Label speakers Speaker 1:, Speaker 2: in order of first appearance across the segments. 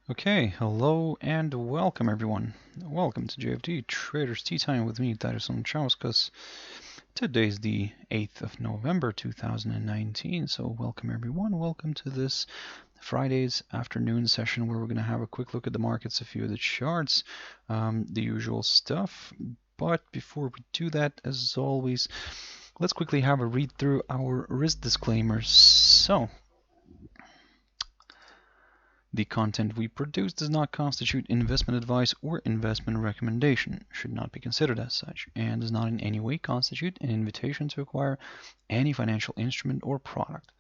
Speaker 1: Okay, hello and welcome everyone. Welcome to JFD Traders Tea Time with me, Darius and Anucauskas. Today's the 8th of November 2019, so welcome everyone. Welcome to this Friday's afternoon session where we're going to have a quick look at the markets, a few of the charts, the usual stuff. But before we do that, as always, let's quickly have a read through our risk disclaimers. So, the content we produce does not constitute investment advice or investment recommendation, should not be considered as such, and does not in any way constitute an invitation to acquire any financial instrument or product.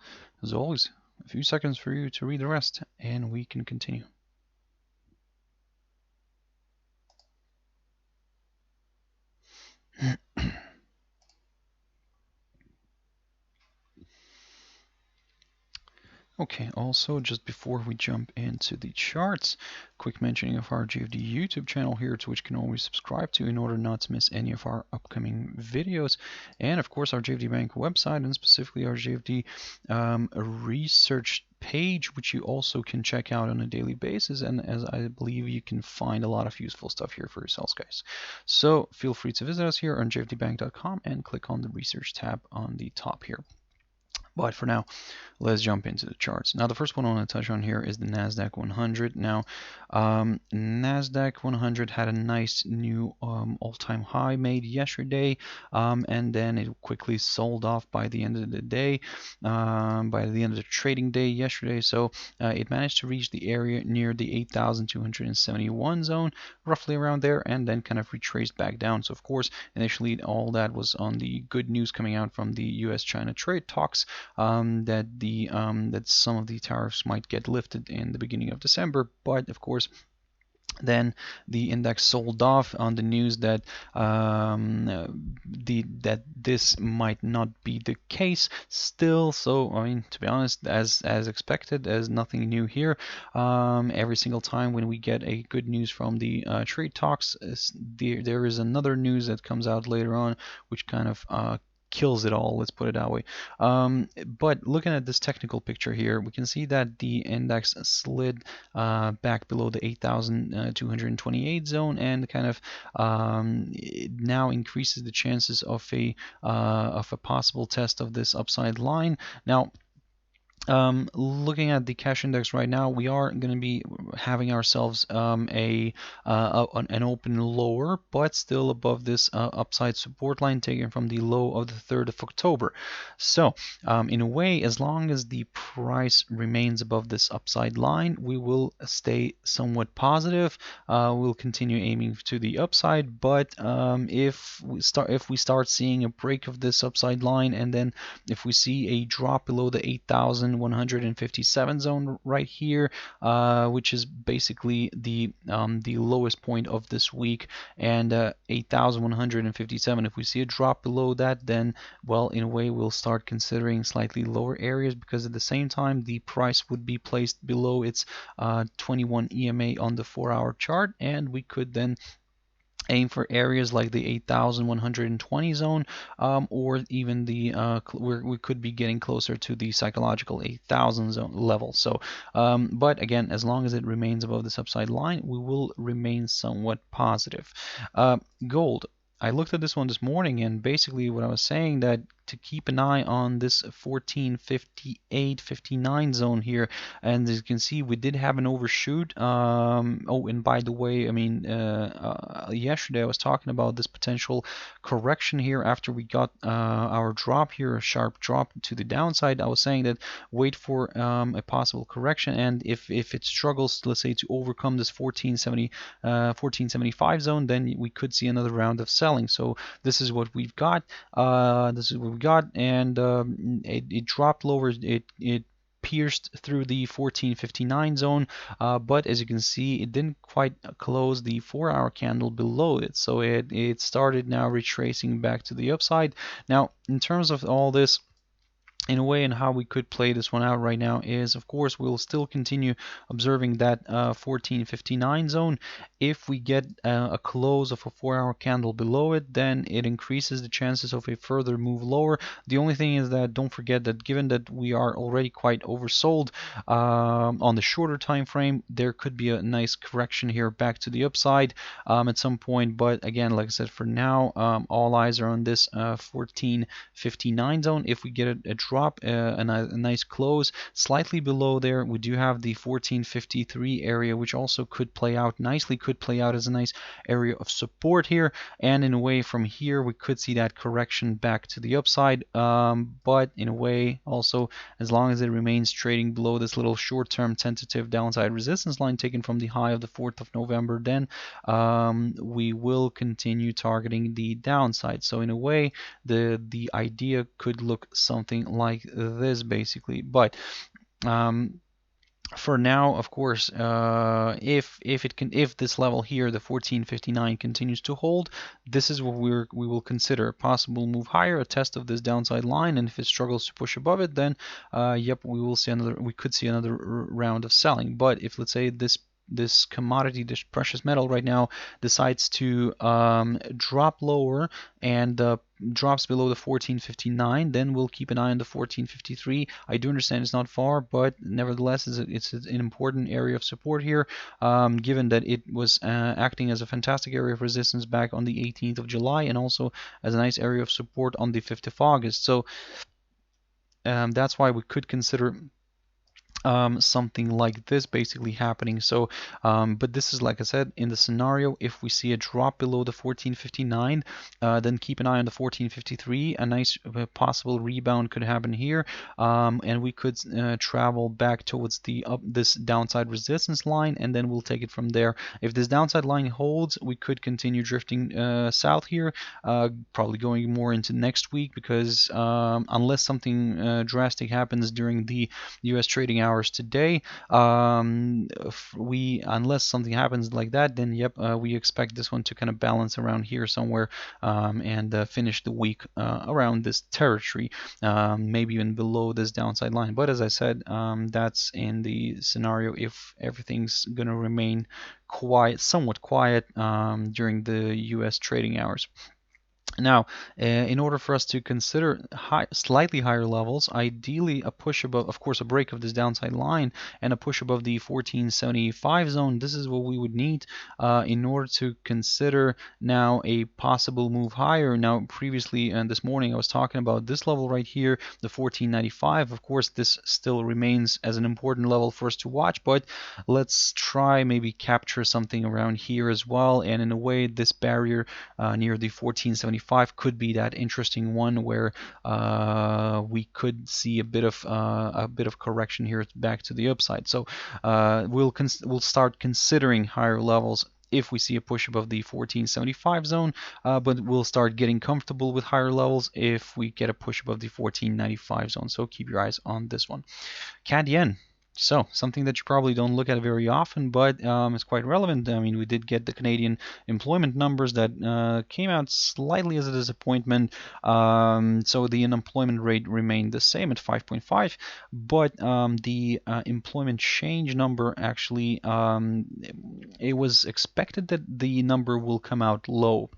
Speaker 1: As always, a few seconds for you to read the rest, and we can continue. Okay, also just before we jump into the charts, quick mentioning of our JFD YouTube channel here, to which you can always subscribe to in order not to miss any of our upcoming videos, and of course our JFD Bank website, and specifically our JFD research page, which you also can check out on a daily basis, and as I believe you can find a lot of useful stuff here for yourselves, guys. So feel free to visit us here on jfdbank.com and click on the research tab on the top here. But for now, let's jump into the charts. Now, the first one I want to touch on here is the Nasdaq100. Now, Nasdaq100 had a nice new all-time high made yesterday, and then it quickly sold off by the end of the day, by the end of the trading day yesterday. So it managed to reach the area near the 8,271 zone, roughly around there, and then kind of retraced back down. So, of course, initially all that was on the good news coming out from the US-China trade talks. That some of the tariffs might get lifted in the beginning of December, but of course then the index sold off on the news that that this might not be the case still. So I mean, to be honest, as expected, as nothing new here. Every single time when we get a good news from the trade talks, there is another news that comes out later on, which kind of kills it all, let's put it that way. But looking at this technical picture here, we can see that the index slid back below the 8,228 zone, and kind of it now increases the chances of a possible test of this upside line. Now, looking at the cash index right now, we are going to be having ourselves an open lower, but still above this upside support line taken from the low of the 3rd of October. So, in a way, as long as the price remains above this upside line, we will stay somewhat positive. We'll continue aiming to the upside, but if we start seeing a break of this upside line, and then if we see a drop below the 8,157 zone right here, which is basically the lowest point of this week, and 8,157. If we see a drop below that, then, well, in a way, we'll start considering slightly lower areas, because at the same time the price would be placed below its 21 EMA on the 4-hour chart, and we could then aim for areas like the 8,120 zone, or even the where we could be getting closer to the psychological 8,000 zone level. So, but again, as long as it remains above this upside line, we will remain somewhat positive. Gold. I looked at this one this morning, and basically what I was saying, that to keep an eye on this 1458-59 zone here, and as you can see, we did have an overshoot. Oh, and by the way, I mean, yesterday I was talking about this potential correction here after we got our drop here, a sharp drop to the downside. I was saying that wait for a possible correction, and if it struggles, let's say, to overcome this 1475 zone, then we could see another round of selling. So this is what we've got. And it dropped lower. It pierced through the 1459 zone, but as you can see, it didn't quite close the 4-hour candle below it, so it started now retracing back to the upside. Now, in terms of all this, in a way, and how we could play this one out right now is, of course, we'll still continue observing that 1459 zone. If we get a close of a 4-hour candle below it, then it increases the chances of a further move lower. The only thing is that don't forget that given that we are already quite oversold on the shorter time frame, there could be a nice correction here back to the upside at some point. But again, like I said, for now, all eyes are on this 1459 zone. If we get a drop, a nice close slightly below there, we do have the 1453 area, which also could play out nicely, could play out as a nice area of support here. And in a way, from here we could see that correction back to the upside, but in a way also, as long as it remains trading below this little short-term tentative downside resistance line taken from the high of the 4th of November, then we will continue targeting the downside. So in a way, the idea could look something like this basically. But for now, of course, if this level here, the 1459, continues to hold, this is what we will consider a possible move higher, a test of this downside line. And if it struggles to push above it, then yep, we could see another round of selling. But if, let's say, this commodity, this precious metal right now decides to drop lower and drops below the 1459, then we'll keep an eye on the 1453. I do understand it's not far, but nevertheless it's an important area of support here, given that it was acting as a fantastic area of resistance back on the 18th of July, and also as a nice area of support on the 5th of August. So that's why we could consider something like this basically happening. So but this is, like I said, in the scenario if we see a drop below the 1459, then keep an eye on the 1453. A nice possible rebound could happen here, and we could travel back towards this downside resistance line, and then we'll take it from there. If this downside line holds, we could continue drifting south here, probably going more into next week, because unless something drastic happens during the US trading hours today, unless something happens like that, then yep, we expect this one to kind of balance around here somewhere, and finish the week around this territory, maybe even below this downside line. But as I said, that's in the scenario if everything's gonna remain quiet, somewhat quiet, during the US trading hours. Now, in order for us to consider slightly higher levels, ideally a push above, of course, a break of this downside line and a push above the 1475 zone, this is what we would need in order to consider now a possible move higher. Now, previously and this morning I was talking about this level right here, the 1495. Of course, this still remains as an important level for us to watch, but let's try maybe capture something around here as well. And in a way, this barrier near the 1475 could be that interesting one where we could see a bit of correction here back to the upside. So we'll start considering higher levels if we see a push above the 1475 zone, but we'll start getting comfortable with higher levels if we get a push above the 1495 zone. So keep your eyes on this one. CAD yen. So something that you probably don't look at very often, but it's quite relevant. I mean, we did get the Canadian employment numbers that came out slightly as a disappointment. So the unemployment rate remained the same at 5.5, but the employment change number actually, it was expected that the number will come out low,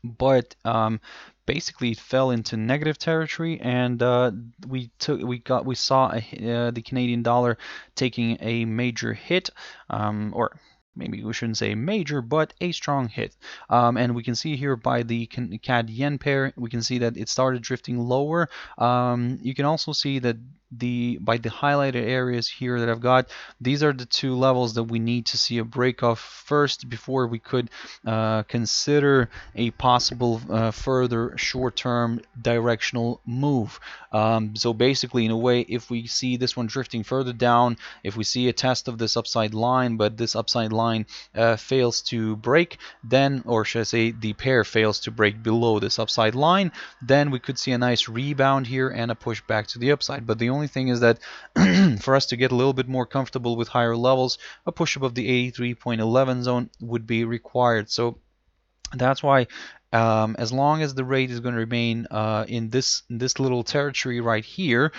Speaker 1: but basically it fell into negative territory, and we saw the Canadian dollar taking a major hit, or maybe we shouldn't say major, but a strong hit. And we can see here by the CAD yen pair, we can see that it started drifting lower. You can also see that by the highlighted areas here that I've got, these are the two levels that we need to see a break of first before we could consider a possible further short-term directional move. So basically, in a way, if we see this one drifting further down, if we see a test of this upside line, but this upside line fails to break, then, or should I say the pair fails to break below this upside line, then we could see a nice rebound here and a push back to the upside. But the only thing is that for us to get a little bit more comfortable with higher levels, a push above the 83.11 zone would be required. So that's why As long as the rate is going to remain in this little territory right here,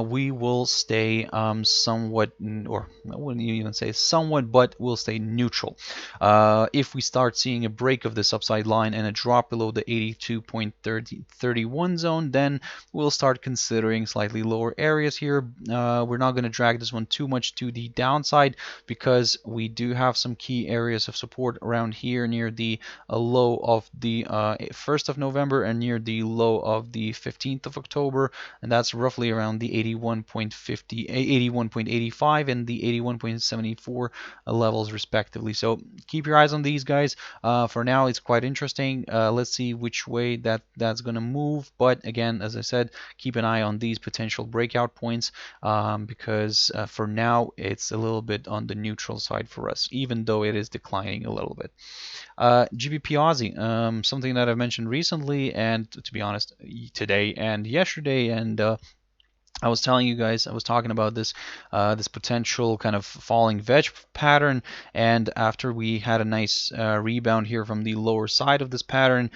Speaker 1: we will stay somewhat, or I wouldn't even say somewhat, but we'll stay neutral. If we start seeing a break of this upside line and a drop below the 82.31 zone, then we'll start considering slightly lower areas here. We're not going to drag this one too much to the downside because we do have some key areas of support around here near the low of the 1st of November and near the low of the 15th of October, and that's roughly around the 81.50, 81.85 and the 81.74 levels respectively. So keep your eyes on these guys. For now, it's quite interesting. Let's see which way that's going to move. But again, as I said, keep an eye on these potential breakout points because for now, it's a little bit on the neutral side for us, even though it is declining a little bit. GBPAUD, something that I've mentioned recently, and to be honest, today and yesterday, and I was telling you guys, I was talking about this this potential kind of falling wedge pattern, and after we had a nice rebound here from the lower side of this pattern,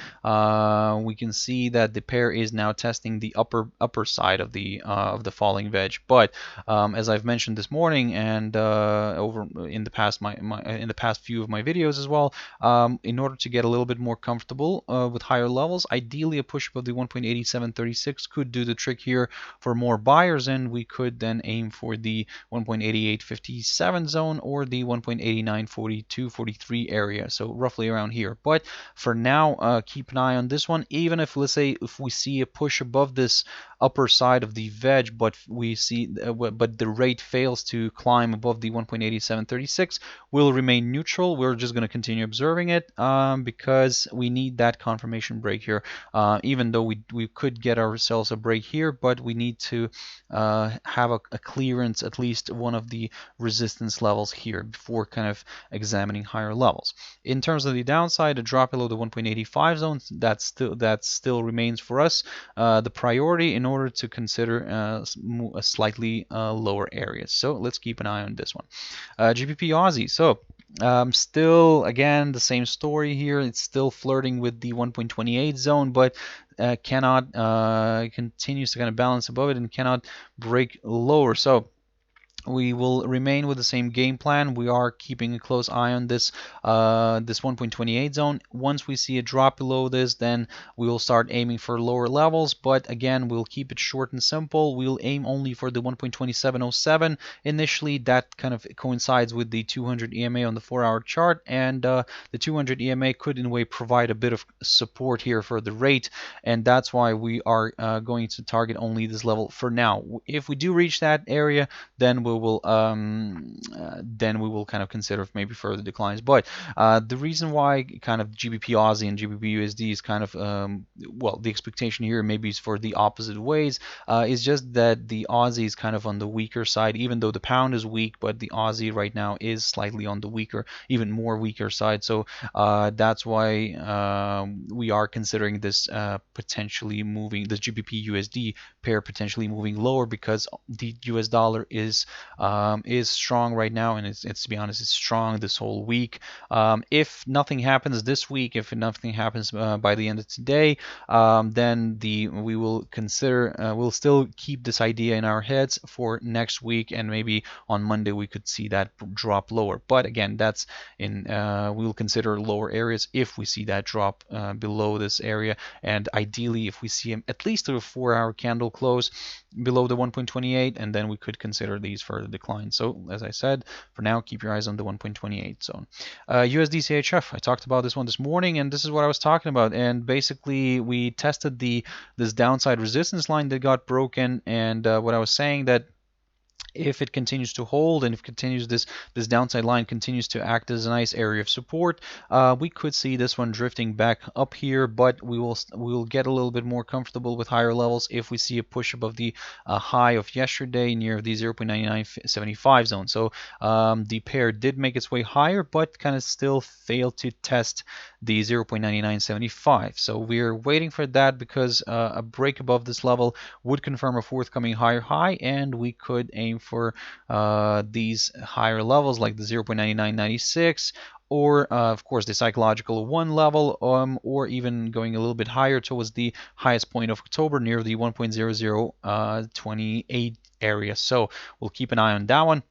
Speaker 1: we can see that the pair is now testing the upper side of the falling wedge. But as I've mentioned this morning and over in the past in the past few of my videos as well, in order to get a little bit more comfortable with higher levels, ideally a push above the 1.8736 could do the trick here for more buyers, and we could then aim for the 1.8857 zone or the 1.8942-43 area, so roughly around here. But for now, keep an eye on this one. Even if, let's say, if we see a push above this upper side of the wedge, but we see but the rate fails to climb above the 1.8736, we'll remain neutral. We're just going to continue observing it because we need that confirmation break here. Even though we could get ourselves a break here, but we need to have a clearance, at least one of the resistance levels here before kind of examining higher levels. In terms of the downside, a drop below the 1.85 zone, that still remains for us the priority in order to consider a slightly lower areas. So let's keep an eye on this one. GBP Aussie. So still, again, the same story here. It's still flirting with the 1.28 zone, but cannot continues to kind of balance above it and cannot break lower. So we will remain with the same game plan. We are keeping a close eye on this this 1.28 zone. Once we see a drop below this, then we will start aiming for lower levels. But again, we'll keep it short and simple. We'll aim only for the 1.2707 initially. That kind of coincides with the 200 EMA on the 4-hour chart, and the 200 EMA could in a way provide a bit of support here for the rate, and that's why we are going to target only this level for now. If we do reach that area, then we will kind of consider maybe further declines. But the reason why kind of GBP Aussie and GBP USD is kind of well, the expectation here maybe is for the opposite ways, is just that the Aussie is kind of on the weaker side, even though the pound is weak, but the Aussie right now is slightly on the weaker, even more weaker side. So that's why we are considering this potentially moving, this GBP USD pair potentially moving lower, because the US dollar is strong right now, and it's to be honest, it's strong this whole week. If nothing happens this week, if nothing happens by the end of today, then we will consider we'll still keep this idea in our heads for next week, and maybe on Monday we could see that drop lower. But again, that's in we'll consider lower areas if we see that drop below this area, and ideally if we see at least a 4-hour candle close below the 1.28, and then we could consider these further declines. So as I said, for now, keep your eyes on the 1.28 zone. USDCHF, I talked about this one this morning, and this is what I was talking about. And basically, we tested this downside resistance line that got broken, and what I was saying that if it continues to hold, and if continues this downside line continues to act as a nice area of support, we could see this one drifting back up here, but we will get a little bit more comfortable with higher levels if we see a push above the high of yesterday near the 0.9975 zone. So the pair did make its way higher, but kind of still failed to test the 0.9975. So we're waiting for that, because a break above this level would confirm a forthcoming higher high, and we could aim aim for these higher levels like the 0.9996, or of course the psychological 1 level, or even going a little bit higher towards the highest point of October near the 1.0028 area. So we'll keep an eye on that one.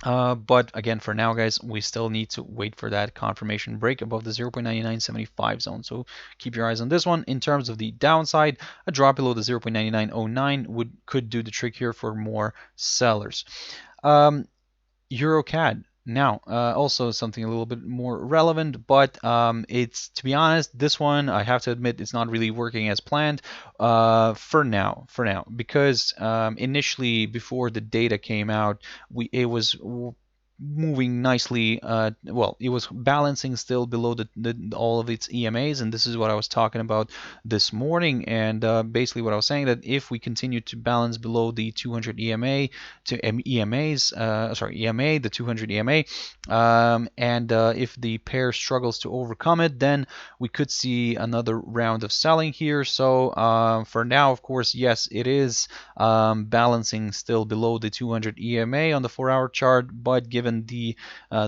Speaker 1: But again, for now, guys, we still need to wait for that confirmation break above the 0.9975 zone. So keep your eyes on this one. In terms of the downside, a drop below the 0.9909 could do the trick here for more sellers. EURCAD. Now, also something a little bit more relevant, but it's, to be honest, this one, I have to admit, it's not really working as planned for now, because initially, before the data came out, it was moving nicely. Well, it was balancing still below all of its EMAs, and this is what I was talking about this morning. And basically, what I was saying, that if we continue to balance below the 200 EMA to EMA, the 200 EMA, and if the pair struggles to overcome it, then we could see another round of selling here. So for now, of course, yes, it is balancing still below the 200 EMA on the 4-hour chart, but given the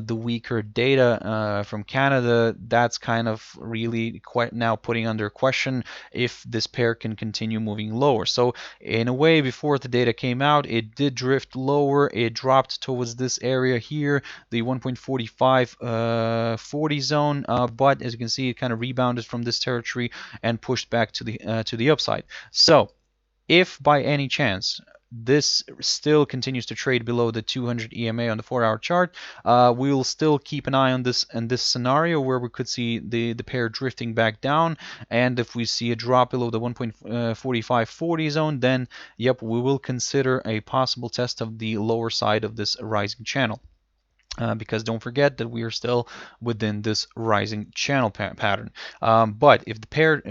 Speaker 1: weaker data from Canada, that's kind of really quite now putting under question if this pair can continue moving lower. So in a way, before the data came out, it did drift lower. It dropped towards this area here, the 1.4540 zone, but as you can see, it kind of rebounded from this territory and pushed back to the upside. So if by any chance this still continues to trade below the 200 EMA on the 4-hour chart, we will still keep an eye on this scenario where we could see the pair drifting back down. And if we see a drop below the 1.4540 zone, then yep, we will consider a possible test of the lower side of this rising channel. Because don't forget that we are still within this rising channel pattern. But if the pair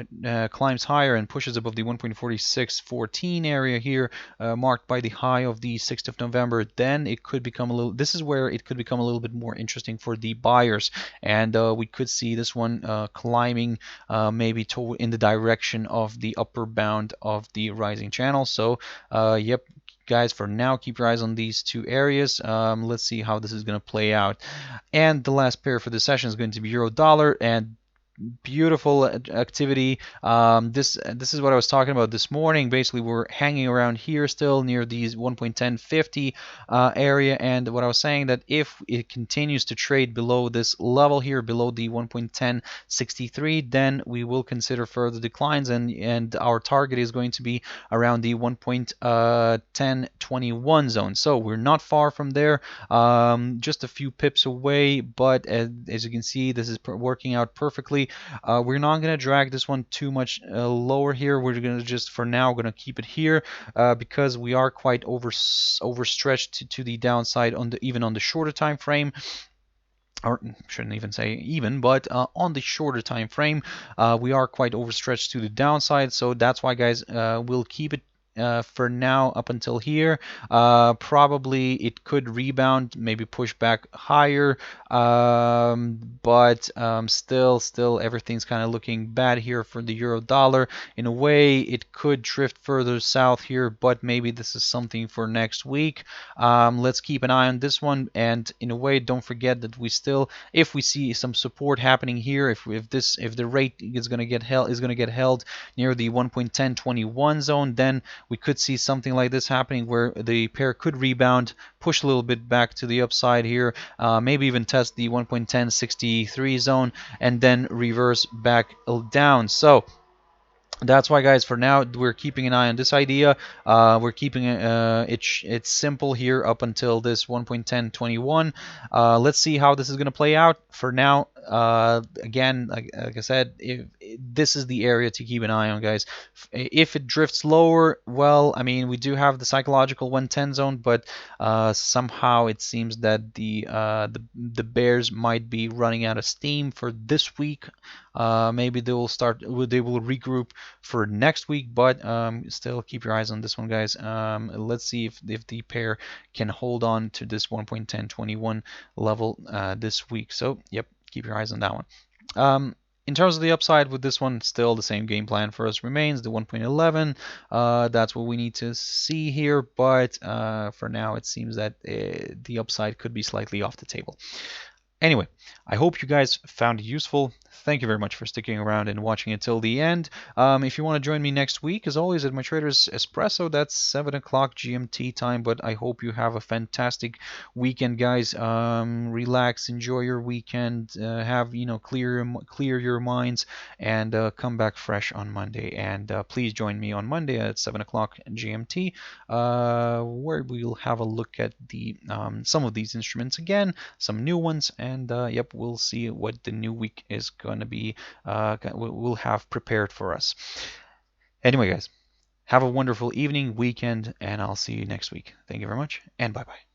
Speaker 1: climbs higher and pushes above the 1.4614 area here, marked by the high of the 6th of November, then it could become a little, this is where it could become a little bit more interesting for the buyers. And we could see this one climbing maybe in the direction of the upper bound of the rising channel. So yep, guys, for now, keep your eyes on these two areas. Let's see how this is going to play out. And the last pair for the session is going to be euro dollar, and beautiful activity. This is what I was talking about this morning. Basically, we're hanging around here still near these 1.1050 area, and what I was saying, that if it continues to trade below this level here, below the 1.1063, then we will consider further declines, and our target is going to be around the 1.1021 zone. So we're not far from there, just a few pips away, but as you can see, this is working out perfectly. We're not going to drag this one too much lower here. We're going to just, for now, going to keep it here because we are quite overstretched to the downside even on the shorter time frame. Or shouldn't even say even, but on the shorter time frame, we are quite overstretched to the downside. So that's why, guys, we'll keep it for now up until here. Probably it could rebound, maybe push back higher, but still everything's kind of looking bad here for the euro dollar. In a way, it could drift further south here, but maybe this is something for next week. Let's keep an eye on this one, and in a way, don't forget that we still, if we see some support happening here, if the rate is going to get held near the 1.1021 zone, then we could see something like this happening, where the pair could rebound, push a little bit back to the upside here, maybe even test the 1.1063 zone, and then reverse back down. So that's why, guys, for now, we're keeping an eye on this idea. We're keeping it's simple here up until this 1.1021. Let's see how this is going to play out. For now, again, like I said, this is the area to keep an eye on, guys. If it drifts lower, well, I mean, we do have the psychological 110 zone, but somehow it seems that the bears might be running out of steam for this week. Maybe they will regroup for next week, but still keep your eyes on this one, guys. Let's see if the pair can hold on to this 1.1021 level this week. So yep, keep your eyes on that one. In terms of the upside with this one, still the same game plan for us remains, the 1.11. That's what we need to see here, but for now it seems that the upside could be slightly off the table. Anyway, I hope you guys found it useful. Thank you very much for sticking around and watching until the end. If you want to join me next week, as always, at my Traders Espresso, that's 7 o'clock GMT time. But I hope you have a fantastic weekend, guys. Relax, enjoy your weekend, clear your minds, and come back fresh on Monday. And please join me on Monday at 7 o'clock GMT, where we'll have a look at the some of these instruments again, some new ones, and yep, we'll see what the new week is going to be, we'll have prepared for us. Anyway, guys, have a wonderful evening, weekend, and I'll see you next week. Thank you very much, and bye-bye.